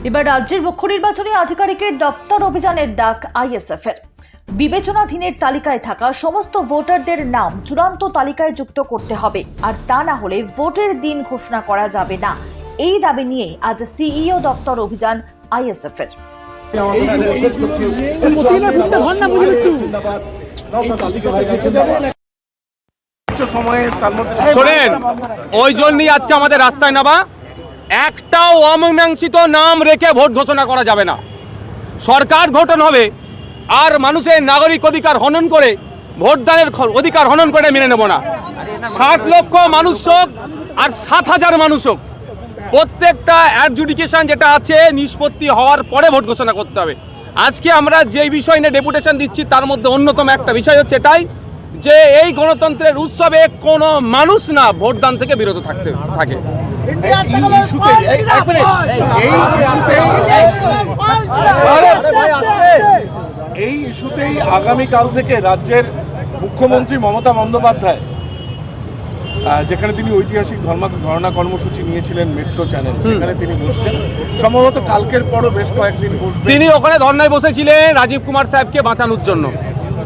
এবার রাজ্যের মুখ্য নির্বাচনী আধিকারিকের দপ্তর অভিযানের ডাক আইএসএফ এর। বিবেচনাধীনের তালিকায় থাকা সমস্ত ভোটারদের নাম চূড়ান্ত তালিকায় যুক্ত করতে হবে, আর তা না হলে ভোটের দিন ঘোষণা করা যাবে না। এই দাবি নিয়ে আজ সিইও দপ্তর অভিযান আইএসএফ এর। শোনেন, ওই জন্যই আজকে আমাদের রাস্তায় নামা। একটাও অমীমাংসিত নাম রেখে ভোট ঘোষণা করা যাবে না। সরকার গঠন হবে আর মানুষের নাগরিক অধিকার হনন করে ভোটদানের অধিকার হনন করে মেনে নেব না। 60 লক্ষ মানুষ হোক আর 7,000 মানুষ হোক, প্রত্যেকটা অ্যাডজুডিকেশন যেটা আছে নিষ্পত্তি হওয়ার পরে ভোট ঘোষণা করতে হবে। আজকে আমরা যে বিষয় নিয়ে ডেপুটেশন দিচ্ছি তার মধ্যে অন্যতম একটা বিষয় হচ্ছে এটাই যে এই গণতন্ত্রের উৎসবে কোনো মানুষ না ভোটদান থেকে বিরত থাকে। এই ইস্যুতেই আগামীকাল থেকে রাজ্যের মুখ্যমন্ত্রী মমতা বন্দ্যোপাধ্যায়, যেখানে তিনি ঐতিহাসিক ধর্ণা কর্মসূচি নিয়েছিলেন মেট্রো চ্যানেল, সেখানে তিনি বসছেন। সম্ভবত কালকের পরও বেশ কয়েকদিন বসবেন। তিনি ওখানে ধর্ণায় বসেছিলেন রাজীব কুমার সাহেবকে বাঁচানোর জন্য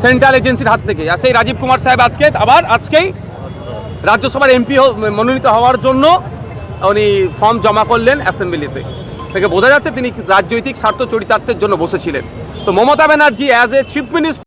সেন্ট্রাল এজেন্সির হাত থেকে। আর সেই রাজীব কুমার সাহেব আজকেই রাজ্যসভার এমপি মনোনীত হওয়ার জন্য উনি ফর্ম জমা করলেন অ্যাসেম্বলিতে। থেকে বোঝা যাচ্ছে তিনি রাজনৈতিক স্বার্থ চরিতার্থের জন্য বসেছিলেন। তো Mamata Banerjee as a chief minister